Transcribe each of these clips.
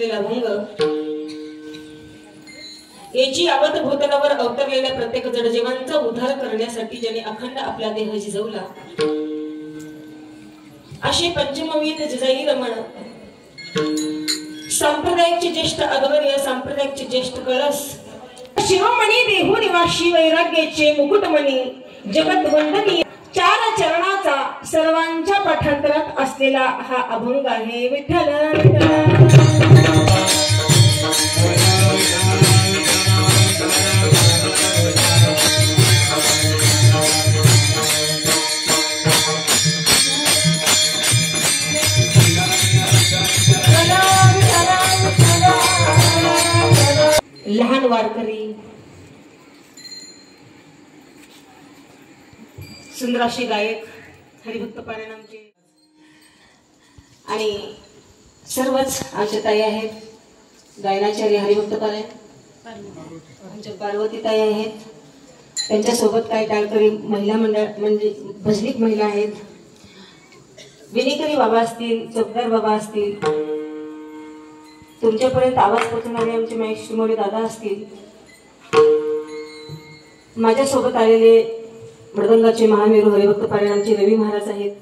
रचलेला भंग याची आवत भूतलावर अवतरलेल्या प्रत्येक जडजीवांचा उद्धार करण्यासाठी ज्याने अखंड आपला देह झिजवला असे पंचमवीत जिजाई रमण संप्रदायाचे ज्येष्ठ अगवर या संप्रदायाचे ज्येष्ठ कळस शिरोमणी देहू निवासी वैराग्याचे मुकुटमणी जगत वंदनीय चार चरणाचा सर्वांच्या पाठांतरात असलेला हा अभंग आहे. विठ्ठल लहान वारकरी सुंदराशी गायक हरिभक्त पारायणांचे आणि सर्वच आमच्या ताई आहेत. गायनाचार्य हरिभक्त पारायण आमच्या पार्वती ताई आहेत. त्यांच्यासोबत काही टाळकरी महिला मंडळ म्हणजे भजनिक महिला आहेत. विनेकरी बाबा असतील, चौकदार बाबा असतील, तुमच्यापर्यंत आवाज पोहोचणारे आमचे महेश मोरे दादा असतील, माझ्यासोबत आलेले मृदंगाचे महामेरू हरिभक्त पारायणांचे रवी महाराज आहेत.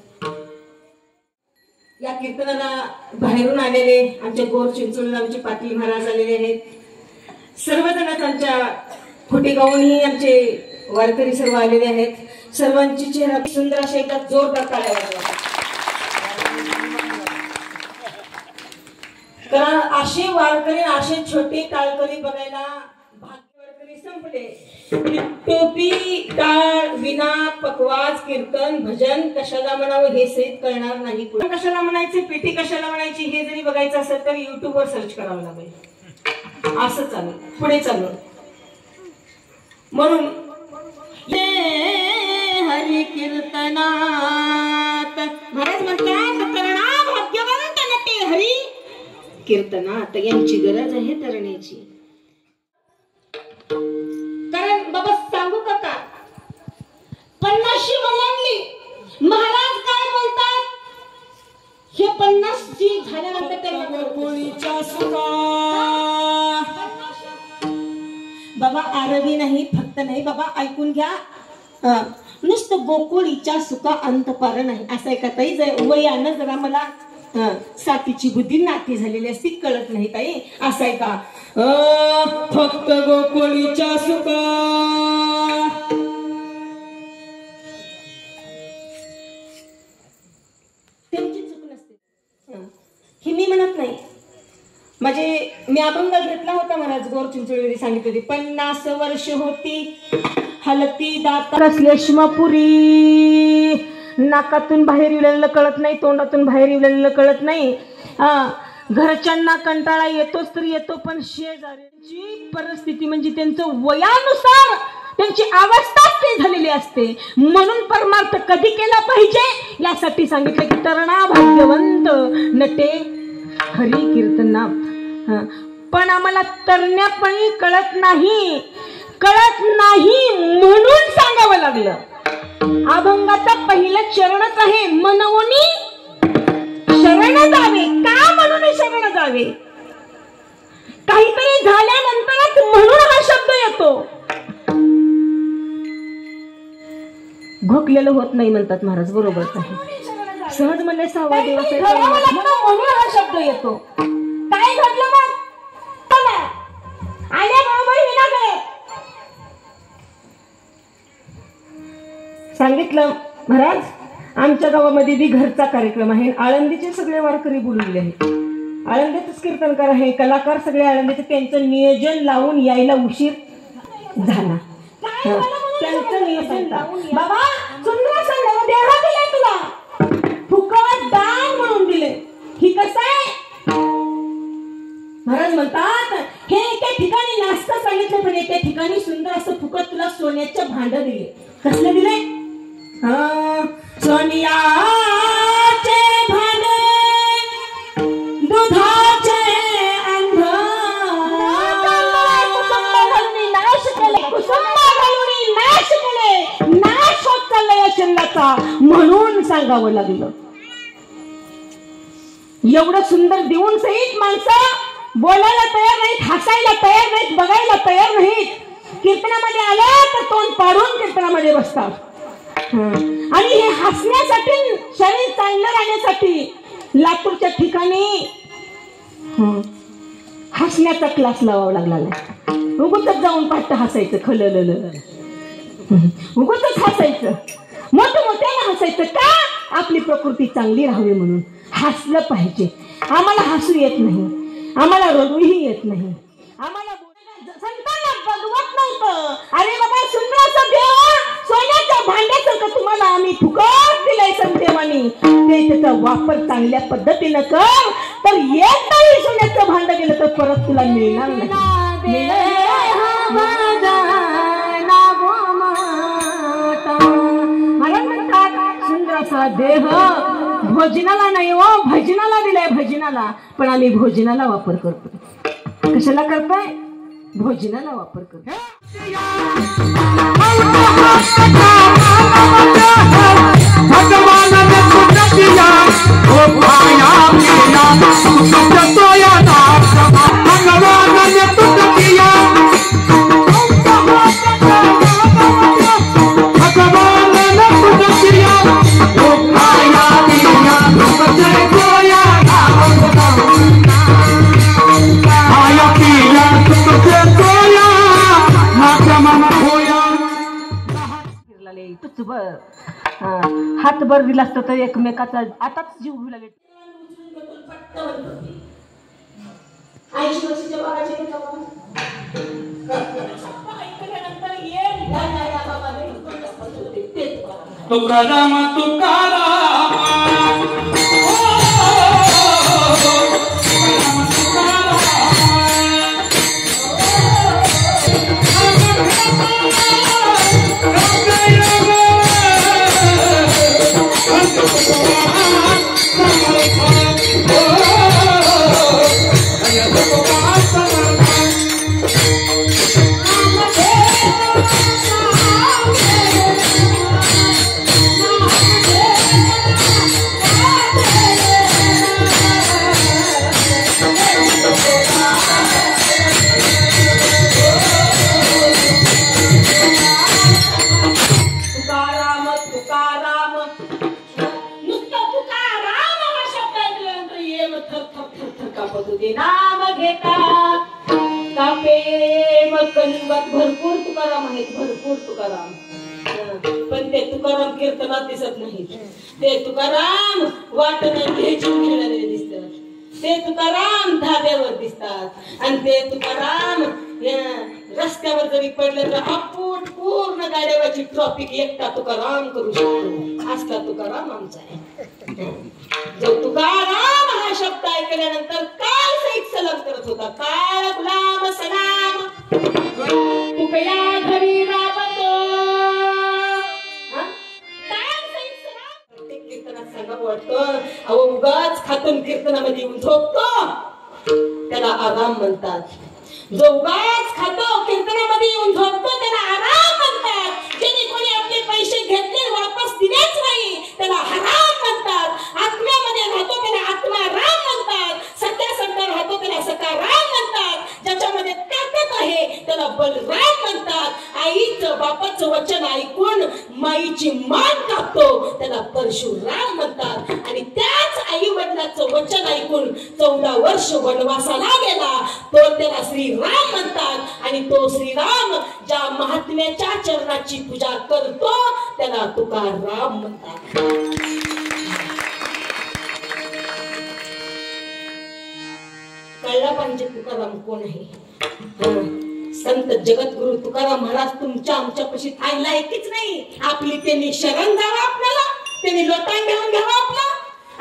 या कीर्तनाला बाहेरून आलेले आमचे गोर चिंचोली आमचे पाटील महाराज आलेले आहेत. सर्वजणच आमच्या खोटी गाऊनही आमचे वारकरी सर्व आलेले आहेत. सर्वांची चेहरा सुंदर अशा एका जोरदार टाळ्या वाजवा. कारण असे वारकरी असे छोटे टाळकरी बघायला भाग्य वारकरी संपले. टोपी टाळ विना पकवाज कीर्तन भजन कशाला म्हणावं हे सहित कळणार नाही. कशाला म्हणायचे पेटी कशाला म्हणायची हे जरी बघायचं असेल तर युट्यूब वर सर्च करावं लागेल. असं चालू पुढे चालू म्हणून हरी कीर्तनात महाराज म्हणतात तरणा भाग्यवंत नटे हरी कीर्तनात यांची गरज आहे तरण्याची. कारण बाबा सांगू का 50शी ओलांडली महाराज काय बोलतात हे 50ची झाल्यानंतर त्यांना गोकुळीच्या सुखा बाबा आरवी नाही फक्त नाही बाबा ऐकून घ्या. नुसतं गोकुळीच्या सुखा अंत पार नाही असं आहे का ताई. वयानं जरा मला सातीची बुद्धी नाती झालेली असती कळत नाही ताई असं आहे का. फक्त गोकुळीच्या सुखा त्यांची चूक नसते ही मी म्हणत नाही. म्हणजे मी अभंग घेतला होता महाराज गोर चिंचोळी सांगितली होती. 50 वर्ष होती हलती दाता श्लेष्मपुरी. नाकातून बाहेर येऊलेलं कळत नाही, तोंडातून बाहेर येऊलेलं कळत नाही. घरच्यांना कंटाळा येतोच तर येतो, पण शेजाऱ्यांची परिस्थिती म्हणजे त्यांचं वयानुसार त्यांची अवस्था ते झालेली असते. म्हणून परमार्थ कधी केला पाहिजे यासाठी सांगितलं की तरणा भाग्यवंत नटे हरी कीर्तना. पण आम्हाला तरण्यापणी कळत नाही म्हणून सांगावं लागलं. अभंगाचा पहिलं चरणच आहे मनवोनी शरण जावे. का म्हणून शरण जावे? काहीतरी झाल्यानंतरच म्हणून हा शब्द येतो. घोकलेलं होत नाही म्हणतात महाराज. बरोबर आहे. सहज म्हणले 6वा दिवस म्हणून हा शब्द येतो. काय घडलं मग आल्याबरोबर विनागळे सांगितलं महाराज आमच्या गावामध्ये बी घरचा कार्यक्रम आहे. आळंदीचे सगळे वारकरी बोलवले आहेत. आळंदीतच कीर्तनकार आहे, कलाकार सगळे आळंदीचे. त्यांचं नियोजन लावून यायला उशीर झाला. त्यांचं नियोजन बाबा सुंदर सांगा देवा दिले तुला फुकट दान म्हणून दिले. ही कसं आहे महाराज म्हणतात हे एका ठिकाणी नाश्ता सांगितलं पण एका ठिकाणी सुंदर असं फुकट तुला सोन्याचं भांड दिले. कसले दिले? सोनियाचे भांडे दुधाचे अंध नाश केले नाश केले नाश होत चालला या शरीराचा म्हणून सांगावं लागलं. एवढं सुंदर देऊन सहित माणसं बोलायला तयार नाहीत, हसायला तयार नाहीत, बघायला तयार नाहीत. कीर्तनामध्ये आलं तर तोंड पाडून कीर्तनामध्ये बसतात. आणि हे हसण्यासाठी, शरीर चांगलं राहण्यासाठी लातूरच्या ठिकाणी हसण्याचा क्लास लावावा लागला. उगतच जाऊन पाठ हसायचं, खलल उगतच हसायचं, मोठ्याने हसायचं. का? आपली प्रकृती चांगली राहावी म्हणून. हसलं पाहिजे. आम्हाला हसू येत नाही, आम्हाला रडूही येत नाही, आम्हाला संतांना बघवत नव्हतं. अरे बाबा, सुंदराचा देव सोन्याच्या भांड्यासारखं तुम्हाला आम्ही फुकट दिलंय संदेवानी, ते त्याचा वापर चांगल्या पद्धतीनं कर, तर एकदाही सोन्याचं भांड गेलं तर परत तुला मिळणार नाही. मला म्हणतात सुंदराचा देह भोजनाला नाही हो, भजनाला दिलाय, भजनाला. पण आम्ही भोजनाला वापर करतो. कशाला करताय? भोजनाला वापर करतो. हात बर दिला असतं तर एकमेकाचा आताच जीव घेऊ लागेल. तुकाराम तुकाराम नाम घेता कापे मग कलिंगात भरपूर तुकाराम आहेत, भरपूर तुकाराम. पण ते तुकाराम कीर्तनात दिसत नाहीत. ते तुकाराम वाटण घेऊन खेळलेले दिसतात. ते तुकाराम धाब्यावर दिसतात. आणि ते तुकाराम रस्त्यावर जरी पडलं तर अपूट पूर्ण गाड्यावरची ट्रॉफिक एकटा तुकाराम करू शकतो. असला तुकाराम आमचा आहे. जो तुकाराम हा शब्द ऐकल्यानंतर काल सहित सलाम करत होता. काळ गुलाम सलाम तुकया घरी राबतो. काल सहित सलाम. प्रत्येक कीर्तनात सांगावं वाटतं, अहो उगाच खातून कीर्तनामध्ये येऊन झोपतो त्याला आराम म्हणतात. जो उगाच खातो कीर्तनामध्ये येऊन झोपतो त्याला आराम म्हणतात. ज्याने कोणी आपले पैसे घेतले वापस दिलेच नाही त्याला हराम म्हणतात. आत्म्यामध्ये राहतो त्याला आत्माराम म्हणतात. सत्यासंता राहतो त्याला सकाराम म्हणतात. ज्याच्यामध्ये ताकद आहे त्याला बलराम म्हणतात. आईचं बापाचं वचन ऐकून माईची मान कापतो त्याला परशुराम म्हणतात. आणि त्याच आई वडिलांचं वचन ऐकून 14 वर्ष वनवासाला गेला तो त्याला श्रीराम म्हणतात. आणि तो श्रीराम ज्या महात्म्याच्या चरणाची पूजा करतो त्याला तुकाराम म्हणतात. कळला पाहिजे तुकाराम कोण आहे. संत जगद्गुरु तुकाराम महाराज तुमच्या आमच्यापाशी काय लायकीच नाही. आपली त्यांनी शरण द्यावं आपल्याला, त्यांनी लोटांग घेऊन घ्यावं आपला.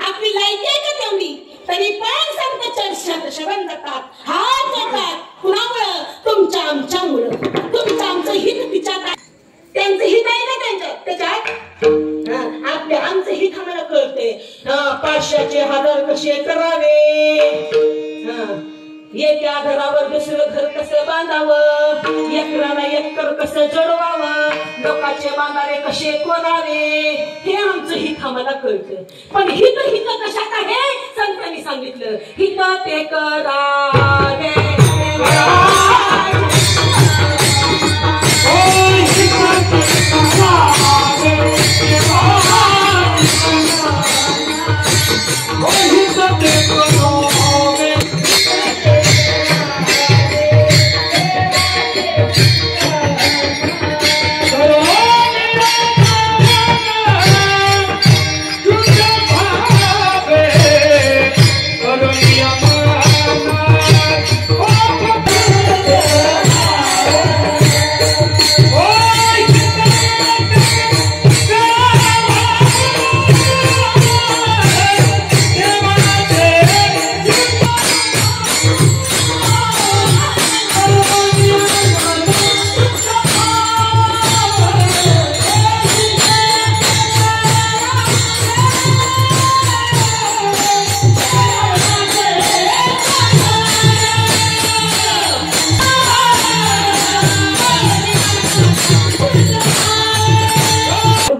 आपली लायकी आहे का तेवढी? तरी पण संत शरण जातात, हात जातात. कुणामुळं? तुमच्या आमच्यामुळं. तुमचं आमचं हित तिच्यात, त्यांचं हित आहे ना त्यांच्यात, त्याच्यात आपले आमचं हित आम्हाला कळते. पाचशाचे हजार कसे करावे, एका घरावर दुसरं घर कसं बांधावं, एकराला एकर कसं जडवावं, लोकांचे बांधारे कसे कोरावे, हे आमचं हित आम्हाला कळतं. पण हित हित कशात आहे संतांनी सांगितलं, हित ते करावे.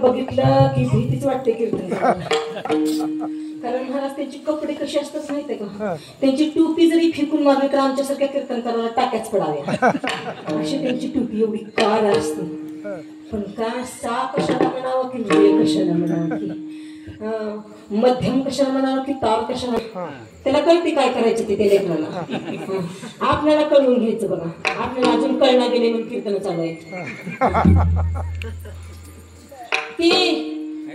बघितलं की भीतीच वाटते कीर्तन, कारण महाराज त्यांचे कपडे कसे असतात माहितीये का, त्यांची टोपी जरी फेकून मारली तर आमच्यासारख्या कीर्तन करायला टाक्याच पडाव्या, अशी त्यांची टोपी एवढी कार असते. पण का सा कशाला म्हणावं की वेळ कशाला म्हणावं की मध्यम कशाला म्हणावं की तार कशाला, त्याला कळते काय करायचं ते लेकराला. आपल्याला कळून घ्यायचं बघा, आपल्याला अजून कळणार गेले म्हणून कीर्तन चालू आहे. ती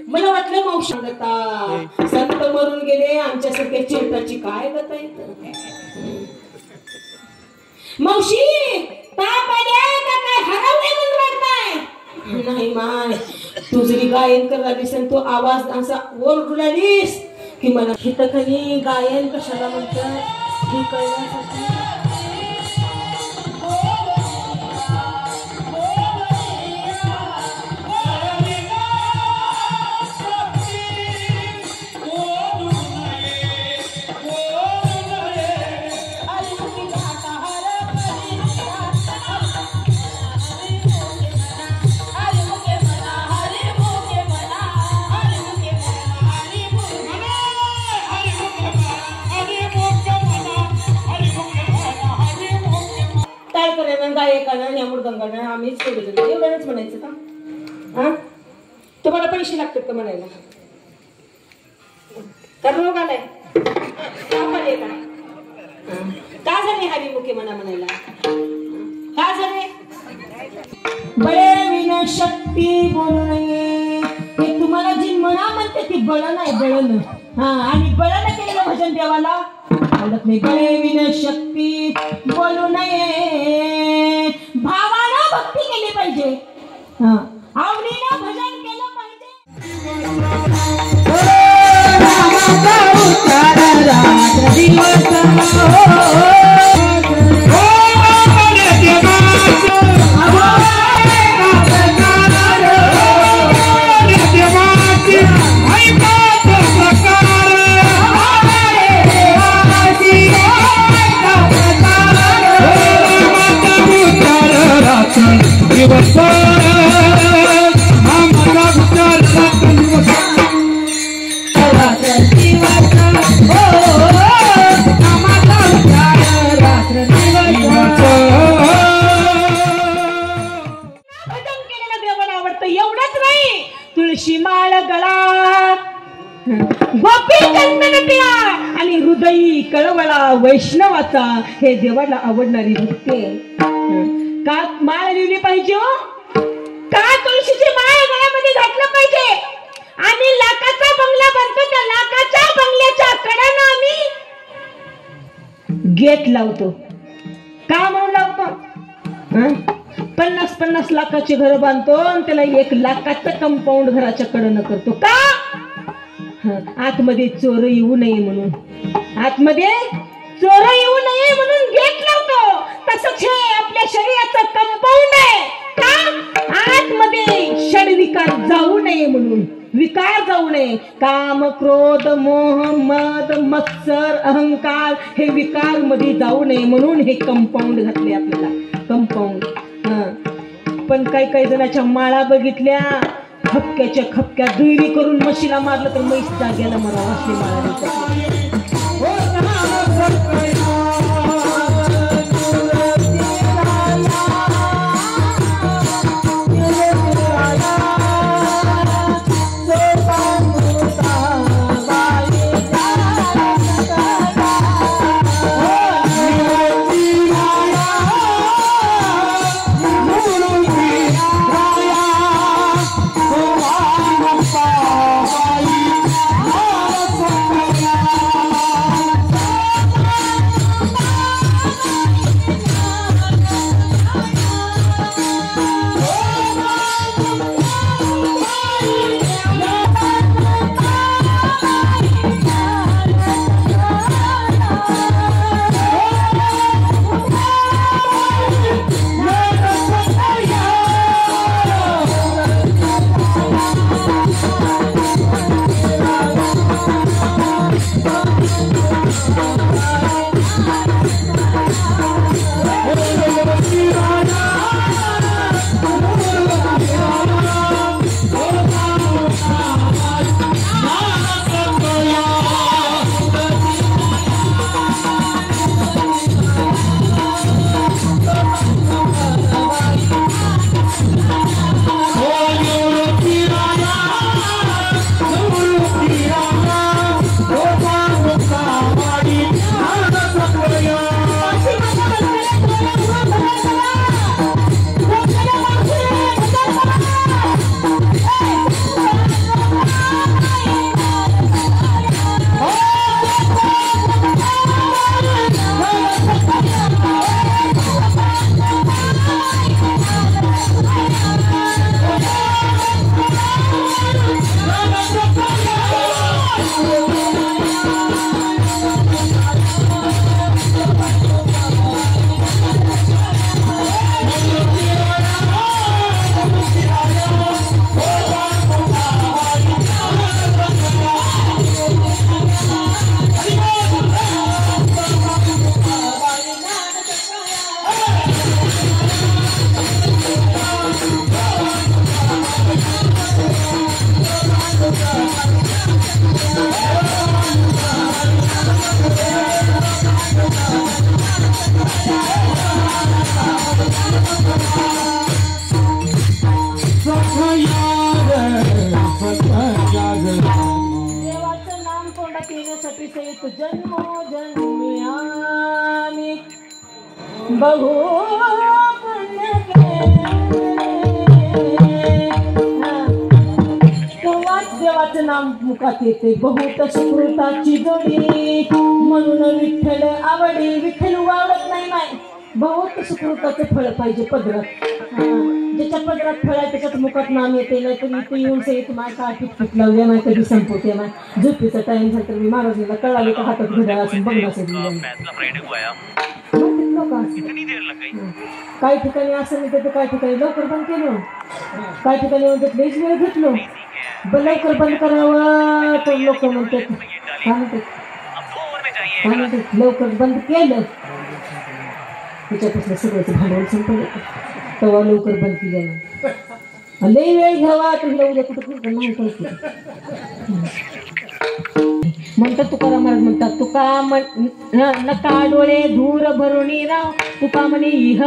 मला वाटलं मावशी गता संत मरून गेले आमच्यासारख्या चिरटाची काय गता येत. मावशी ताप आल्या का काय हरवले म्हणून वाटताय. नाही माय, तू जरी गायन करालीस आणि तो आवाज असा ओरडुलालीस की मला हितखाली गायन कशाला म्हणतात हे कळण्यासाठी. काय करायला गायकानं या मृदंगानं आम्हीच सोडलं एवढंच म्हणायचं का. हा तुम्हाला पैसे लागतात का म्हणायला, का रोग आलाय का झाले हरिमुखे म्हणा म्हणायला, का झाले. बळे विना शक्ती बोलू नये, हे तुम्हाला जी म्हणा म्हणते ती बळ नाही बळन. हा आणि बळन केलेलं भजन देवाला आवडत नाही. बळे विना शक्ती बोलू नये, भावानं भक्ती केली पाहिजे, हा आवडीनं भजन केलं तुळशी माळ गळा गोपी कंदनटिया आणि हृदयी कळवळा वैष्णवाचा, हे देवाला आवडणारी भक्ती. का माळ लिहिली पाहिजे हो, का तुळशीची माळ गळ्यामध्ये घातलं पाहिजे. आणि लाखाचा बंगला बनतो, त्या लाखाच्या बंगल्याच्या कडानं आम्ही गेट लावतो. का म्हणून लावतो, 50-50 लाखाचे घर बांधतो आणि त्याला 1 लाखाचं कंपाऊंड घराच्या कडनं करतो. का आतमध्ये चोर येऊ नये म्हणून, आतमध्ये चोर येऊ नये म्हणून गेट लावतो. तसंच हे आपल्या शरीराचं कंपाऊंड आहे, का आतमध्ये षडविकार जाऊ नये म्हणून. विकार जाऊ नये. काम, क्रोध, मोह, मद, मत्सर, अहंकार हे विकार मध्ये जाऊ नये म्हणून हे कंपाऊंड घातले आपल्याला. कंपाऊंड. पण काही जणांच्या माळा बघितल्या, खपक्याच्या खपक्या दुरी करून म्हशीला मारलं तर म्हैस जाग्याला मरावं असली माळा. बहु देवाचं नाम मुखात येते. बहुत सुकृताची जोडी म्हणून विठ्ठल आवडी. विठ्ठल आवडत नाही नाही, बहुत सुकृताचं फळ पाहिजे पदरात. ज्याच्या पदरात फळ आहे त्याच्यात मुखात नाम येते. नाही तर इथे येऊन येत माय काय फिटफिट लावूया नाही कधी संपवते नाही. झोपेचा टाइम झाला तर मी महाराजांना कळाले का हातात घड्याळ असून बघण्यासाठी काही ठिकाणी असं नाही तर काही ठिकाणी लवकर बंद केलं, काही ठिकाणी म्हणतात लईच वेळ घेतलो. लवकर बंद करावं तर लोक म्हणतात काय म्हणतात लवकर बंद केलं त्याच्यापासून सगळ्याचं भांडवल संपलं. तेव्हा लवकर बंद केलं. लई वेळ घ्यावा तर उद्या कुठं नाही काय म्हणतात. तुकाराम महाराज म्हणतात तुका नका डोळे धूर भरुणी राव. तुका म्हणे इह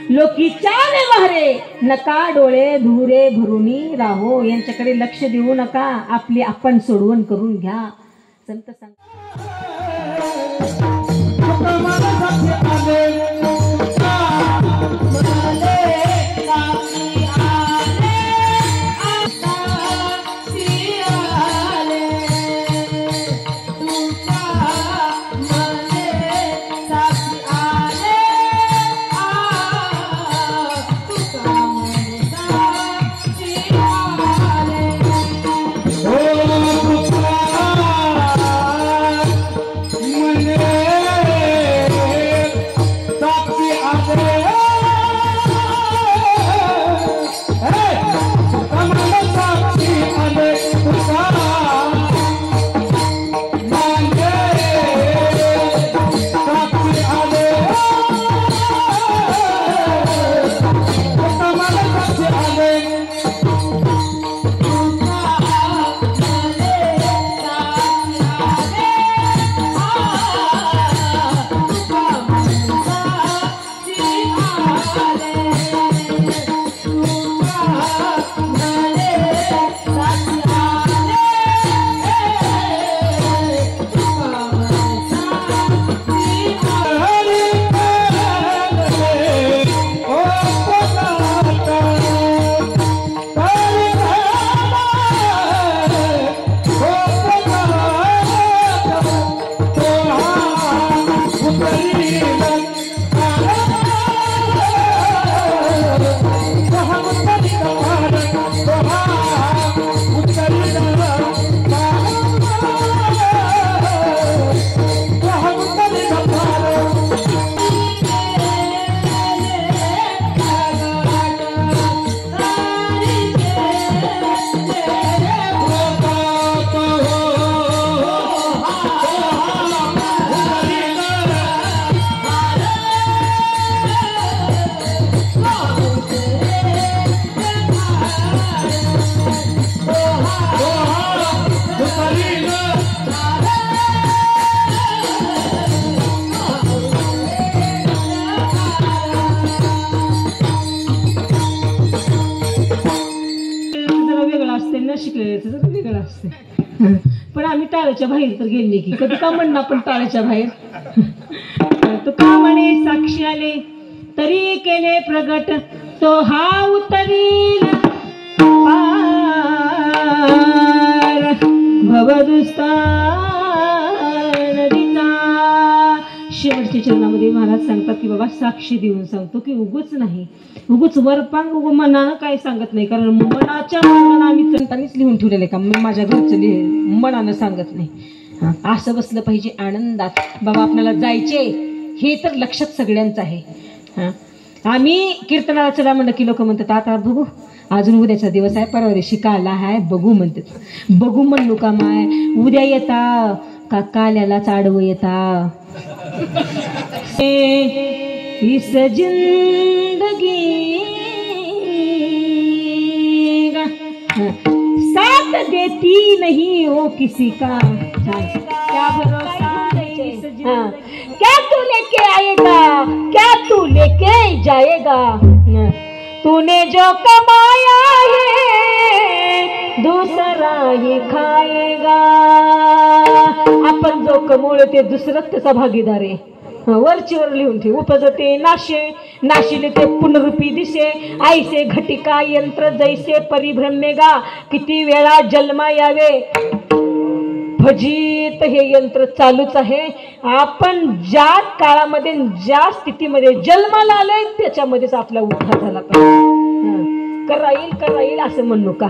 लोकी चाले वारे नका डोळे धुरे भरुणी राहो. यांच्याकडे लक्ष देऊ नका, आपली आपण सोडवण करून घ्या. संत सांग शिकलेलं जरा वेगळं असते. पण आम्ही टाळ्याच्या बाहेर तर गेले की कधी का म्हणणं आपण टाळ्याच्या बाहेर. तो का म्हणे साक्षी आले तरी केले प्रगट तो हा उतरील पार भवदुस्ता नदीचा. शेवटच्या चरणामध्ये महाराज सांगतात की बाबा साक्षी देऊन सांगतो की उगूच नाही, उगूच वरपांग मनानं काय सांगत नाही. कारण मनाच्या मनानं आम्ही चंतानीच लिहून ठेवलेलं का माझ्या घरचं मनानं सांगत नाही. असं बसलं पाहिजे आनंदात. बाबा आपल्याला जायचे हे तर लक्षात सगळ्यांचं आहे. आम्ही कीर्तनाला चला म्हणलं की लोक म्हणतात आता बघू अजून उद्याचा दिवस आहे, परवा दिवशी काला आहे बघू म्हणतात. बघू म्हणलो का माय उद्या येता का काल्यालाच आडवं येता. इस जिंदगी साथ देती नहीं वो किसी का क्या भरोसा. क्या तू लेके आएगा क्या तू लेके जाएगा. तूने जो कमाया है दूसरा ही खाएगा. आपण जो कमवलं ते दुसरंच त्याचा भागीदार आहे. वरचीवर लिहून ठेव. उपजते नाशे नाशिले ते पुनरुपी दिसे ऐसे घटिका यंत्र जैसे परिभ्रमेगा. किती वेळा जन्मा यावे फजित हे यंत्र चालूच आहे. आपण ज्या काळामध्ये ज्या स्थितीमध्ये जन्माला आलोय त्याच्यामध्येच आपला उद्धार झाला पाहिजे. करा येईल असं म्हणू का.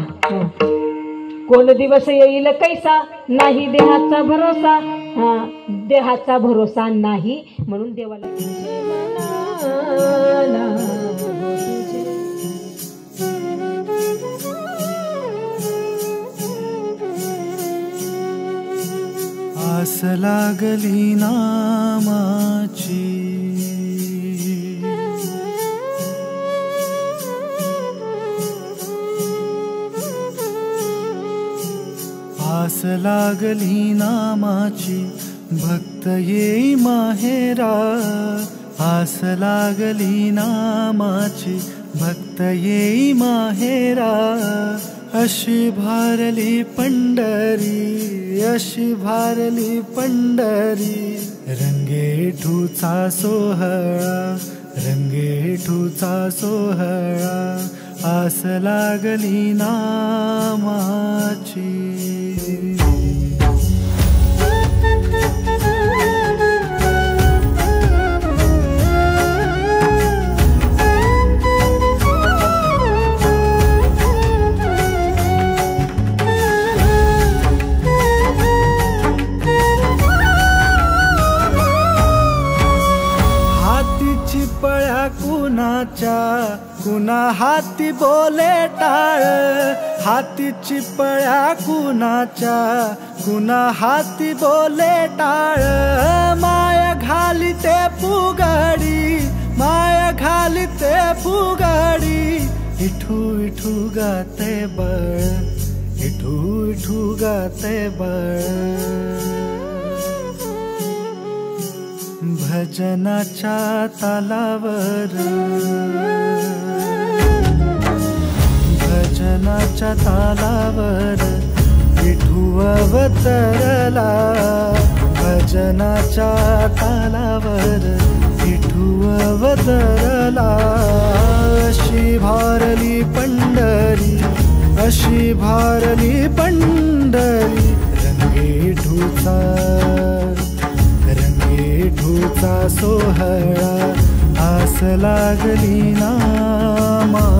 कोण दिवस येईल कैसा नाही देहाचा भरोसा. देहाचा भरोसा नाही म्हणून देवाला आस लागली नामाची आस लागली नामाची भक्त येई माहेरा. आस लागली नामाची भक्त येई माहेरा. अशी भारली पंढरी अशी भारली पंढरी. रंगेठूचा सोहळा रंगेठूचा सोहळा. आस लागली नामाची. कुणा हाती बोले टाळ. हातीची पळ्या कुणाच्या कुणा हाती बोले टाळ. माया घालिते फुगडी माया घालिते फुगडी. इठू इठू गाते बळ इठू इठू गाते बळ. भजनाच्या तालावर भजनाच्या तालावर विठू अवतरला. भजनाच्या तालावर विठू अवतरला. अशी भारली पंढरी अशी भारली पंढरी. रंगेठूचा रंगेठूचा सोहळा. आस लागली नामाची.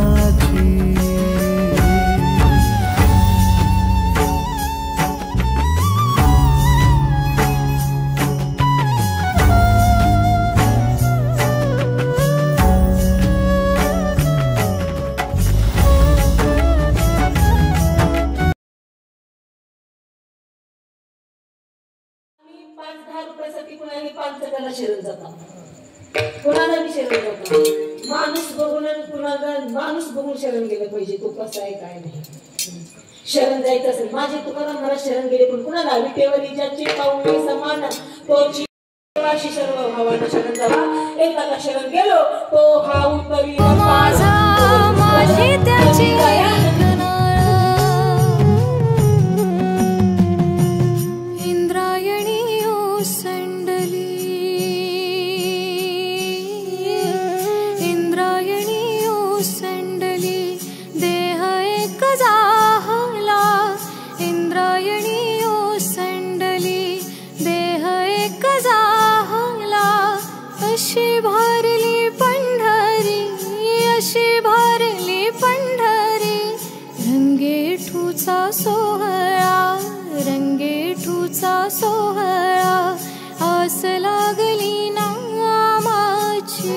₹5-10 कुणाही 5 जणांना शरण जातात. कुणाला बी शरण जातात. माणूस बघून कुणाला माणूस बघून शरण गेलं पाहिजे. तो कसा आहे काय नाही. शरण जायचं असेल माझे तुकाराम मला शरण गेले पण कुणाला विटेवरी ज्याचे पाऊले समान तोची देवाशी सर्व भावानं शरण जावा. एकाला शरण गेलो तो हा उत्तरी माझा माझी त्याची विठूचा सोहळा रंगेठूचा सोहळा आस लागली नामाची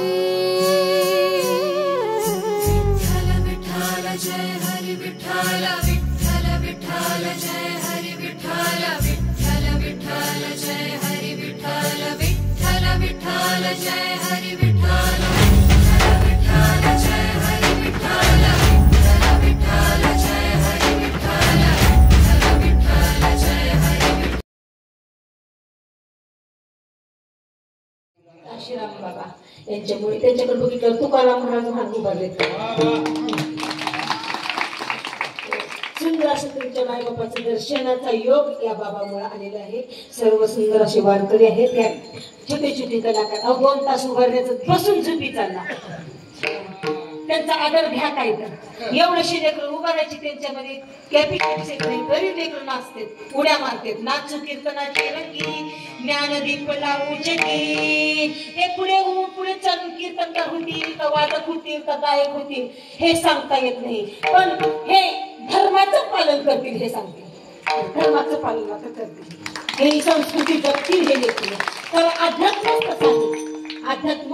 विठ्ठल विठ्ठल जय हरी विठ्ठल विठ्ठल विठ्ठल जय हरी विठ्ठल विठ्ठल विठ्ठल जय हरी विठ्ठल विठ्ठल विठ्ठल जय हरी विठ्ठल विठ्ठल विठ्ठल जय हरी विठ्ठल विठ्ठल विठ्ठल जय हरी विठ्ठल विठ्ठल विठ्ठल जय हरी आशीराम बाबा यांच्यामुळे त्यांच्याकडे बघितलं तुकाराम महाराज हात उभारले. सुंदर असं तुमच्या मायबापाचं दर्शनाचा योग या बाबामुळे आलेला आहे. सर्व सुंदर असे वारकरी आहेत. त्या छोटे छोटे कलाकार 2 तास उभारण्याचं बसून झोपी चालला. त्यांचा आदर घ्या काय तर एवढंशी लेकरं उभारायची त्यांच्यामध्ये कॅपिटल नाही तरी लेकरं नाचते उड्या मारते. नाचू कीर्तनाची रंगी ज्ञानदीप लावूचे हे पुढे पुढे चालून कीर्तनकार होतील का वादक होतील का गायक होतील हे सांगता येत नाही. पण हे धर्माचं पालन करतील हे सांगतील. धर्माचं पालन मात्र करतील. हे संस्कृती जपतील हे लेकरं. तर अध्यात्म कसं आहे. अध्यात्म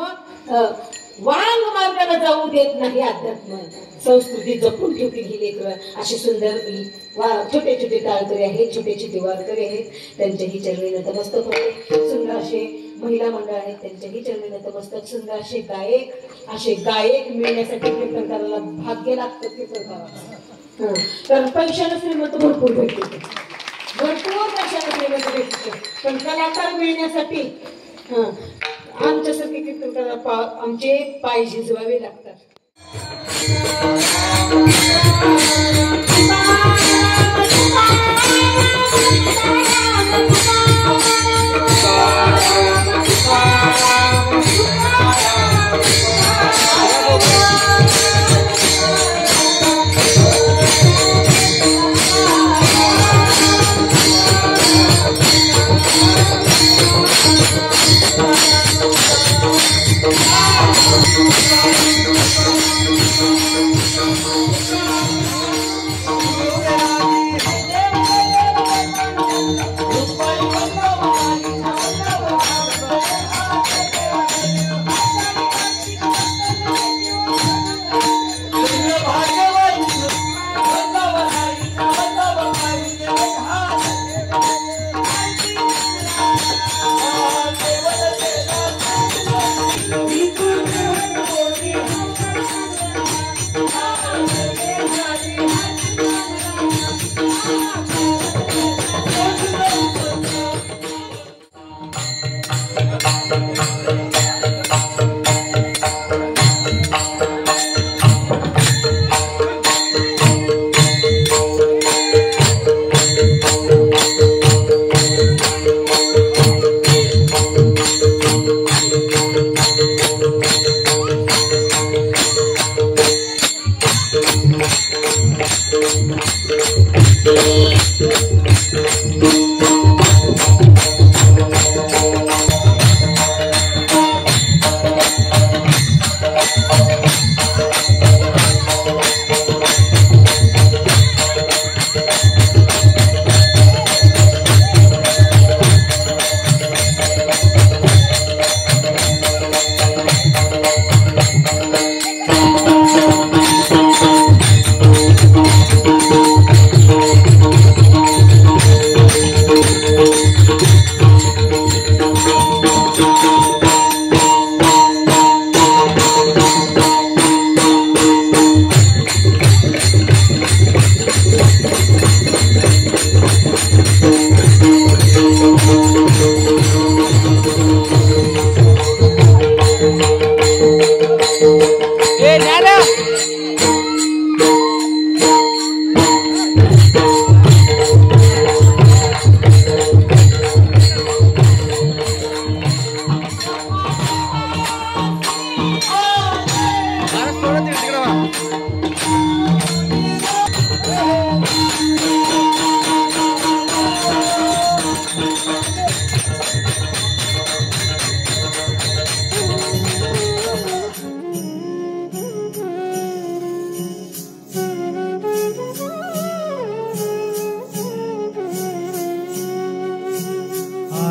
वांग मार्गाला जाऊ देत नाही. अध्यात्म संस्कृती जपून ठेवतील ही लेकरं. असे सुंदर छोटे छोटे टाळकरी आहेत. छोटे छोटे वारकरी आहेत. त्यांच्याही चरणी नतमस्तक होते. सुंदर असे महिला मंडळ आहेत. त्यांच्याही चरणी नतमस्तक. सुंदर असे गायक मिळण्यासाठी कीर्तनकाराला भाग्य लागतं. कीर्तनकाराला कारण पैशाला श्रीमंत भरपूर भेटते. भरपूर पैशाला श्रीमंत भेटते. पण कलाकार मिळण्यासाठी आमच्यासारखे कीर्तनकाराला आमचे पाय झिजवावे लागतात.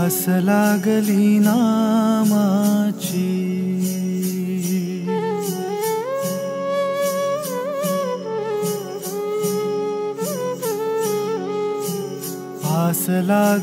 आस लागली नामाची आस लाग